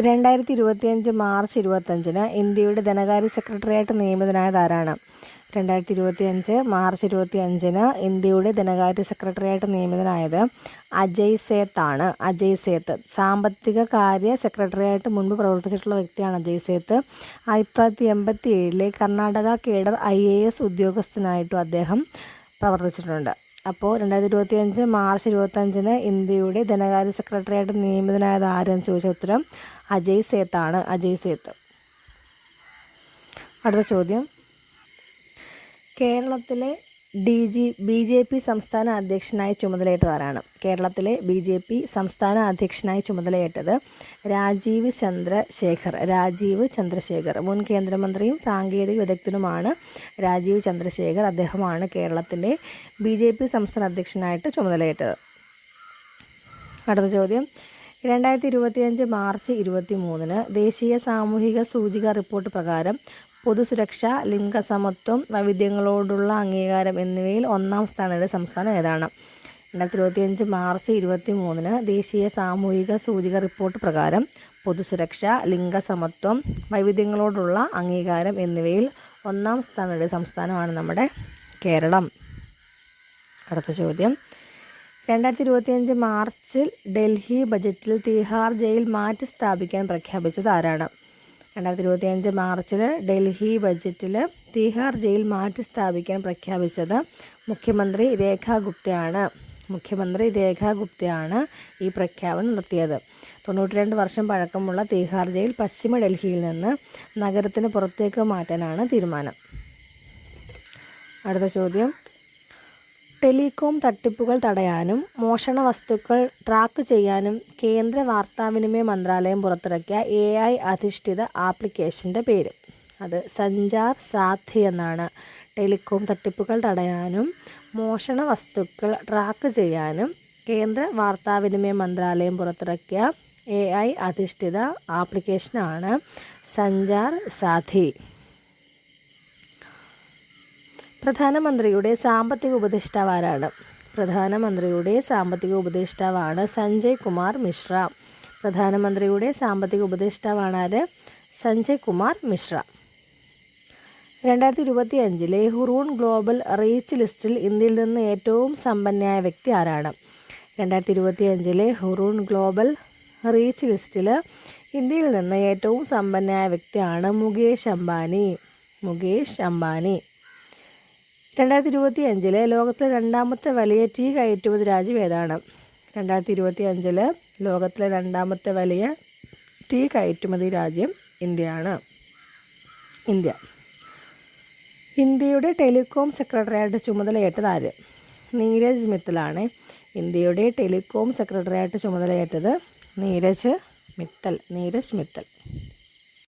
2025 March 25 ഇന്ത്യയുടെ ധനകാര്യ സെക്രട്ടറിയായിട്ട് നിയമിതനായത് ആരാണ്? 2025 മാർച്ച് 25 ഇന്ത്യയുടെ ധനകാര്യ സെക്രട്ടറിയായിട്ട് നിയമിതനായത് അജയ് സേത്ത് ആണ്. അജയ് സേത്ത് സാമ്പത്തിക കാര്യ സെക്രട്ടറിയായിട്ട് മുൻപ് പ്രവർത്തിച്ചിട്ടുള്ള വ്യക്തിയാണ് അജയ് സേത്ത്. 1987 കർണാടക കേഡർ IAS ഉദ്യോഗസ്ഥനായിട്ടും അദ്ദേഹം പ്രവർത്തിച്ചിട്ടുണ്ട്. അപ്പോൾ 2025 മാർച്ച് 25 ഇന്ത്യയുടെ ധനകാര്യ സെക്രട്ടറിയായിട്ട് നിയമിതനായത് ആരെന്ന് ചോദിച്ച ഉത്തരം അജയ് സേത്ത് ആണ്. അജയ് സേത്ത്. അടുത്ത ചോദ്യം, കേരളത്തിലെ BJP സംസ്ഥാന അധ്യക്ഷനായി ചുമതലയേറ്റത് ആരാണ്? കേരളത്തിലെ BJP സംസ്ഥാന അധ്യക്ഷനായി ചുമതലയേറ്റത് രാജീവ് ചന്ദ്രശേഖർ. മുൻ കേന്ദ്രമന്ത്രിയും സാങ്കേതിക വിദഗ്ധനുമാണ് രാജീവ് ചന്ദ്രശേഖർ. അദ്ദേഹമാണ് കേരളത്തിൻ്റെ BJP സംസ്ഥാന അധ്യക്ഷനായിട്ട് ചുമതലയേറ്റത്. അടുത്ത ചോദ്യം, 2025 മാർച്ച് 23 ദേശീയ സാമൂഹിക സൂചിക റിപ്പോർട്ട് പ്രകാരം പൊതുസുരക്ഷ, ലിംഗസമത്വം, വൈവിധ്യങ്ങളോടുള്ള അംഗീകാരം എന്നിവയിൽ 1-ാം സ്ഥാനം നേടിയ സംസ്ഥാനം ഏതാണ്? 2025 മാർച്ച് 23 ദേശീയ സാമൂഹിക സൂചിക റിപ്പോർട്ട് പ്രകാരം പൊതുസുരക്ഷ, ലിംഗസമത്വം, വൈവിധ്യങ്ങളോടുള്ള അംഗീകാരം എന്നിവയിൽ 1-ാം സ്ഥാനം നേടിയ സംസ്ഥാനമാണ് നമ്മുടെ കേരളം. അടുത്ത ചോദ്യം, 2025 മാർച്ചിൽ ഡൽഹി ബജറ്റിൽ തിഹാർ ജയിൽ മാറ്റി സ്ഥാപിക്കാൻ പ്രഖ്യാപിച്ചത് ആരാണ്? 2025 മാർച്ചിൽ ഡൽഹി ബജറ്റിൽ തിഹാർ ജയിൽ മാറ്റി സ്ഥാപിക്കാൻ പ്രഖ്യാപിച്ചത് മുഖ്യമന്ത്രി രേഖ ഗുപ്തയാണ് ഈ പ്രഖ്യാപനം നടത്തിയത്. 92 വർഷം പഴക്കമുള്ള തിഹാർ ജയിൽ പശ്ചിമ ഡൽഹിയിൽ നിന്ന് നഗരത്തിന് പുറത്തേക്ക് മാറ്റാനാണ് തീരുമാനം. അടുത്ത ചോദ്യം, ടെലികോം തട്ടിപ്പുകൾ തടയാനും മോഷണ വസ്തുക്കൾ ട്രാക്ക് ചെയ്യാനും കേന്ദ്ര വാർത്താവിനിമയ മന്ത്രാലയം പുറത്തിറക്കിയ AI അധിഷ്ഠിത ആപ്ലിക്കേഷൻ്റെ പേര്? അത് സഞ്ചാർ സാഥി എന്നാണ്. ടെലികോം തട്ടിപ്പുകൾ തടയാനും മോഷണ വസ്തുക്കൾ ട്രാക്ക് ചെയ്യാനും കേന്ദ്ര വാർത്താവിനിമയ മന്ത്രാലയം പുറത്തിറക്കിയ AI അധിഷ്ഠിത ആപ്ലിക്കേഷനാണ് സഞ്ചാർ സാഥി. പ്രധാനമന്ത്രിയുടെ സാമ്പത്തിക ഉപദേഷ്ടാവ് ആരാണ്? പ്രധാനമന്ത്രിയുടെ സാമ്പത്തിക ഉപദേഷ്ടാവാണ് സഞ്ജയ് കുമാർ മിശ്ര. പ്രധാനമന്ത്രിയുടെ സാമ്പത്തിക ഉപദേഷ്ടാവാണ് ആര്? Sanjay Kumar Mishra. 2025 Hurun global reach ലിസ്റ്റിൽ ഇന്ത്യയിൽ നിന്ന് ഏറ്റവും സമ്പന്നയായ വ്യക്തി ആരാണ്? 2025 ഹുറൂൺ ഗ്ലോബൽ റീച്ച് ലിസ്റ്റിൽ ഇന്ത്യയിൽ നിന്ന് ഏറ്റവും സമ്പന്നയായ വ്യക്തിയാണ് മുകേഷ് അംബാനി. 2025 ലോകത്തിലെ രണ്ടാമത്തെ വലിയ ടീ കയറ്റുമതി രാജ്യം ഏതാണ്? 2025 ലോകത്തിലെ രണ്ടാമത്തെ വലിയ ടീ കയറ്റുമതി രാജ്യം ഇന്ത്യയാണ്. ഇന്ത്യയുടെ ടെലികോം സെക്രട്ടറിയായിട്ട് ചുമതലയേറ്റത് ആര്? നീരജ് മിത്തലാണ്. ഇന്ത്യയുടെ ടെലികോം സെക്രട്ടറിയായിട്ട് ചുമതലയേറ്റത് നീരജ് മിത്തൽ.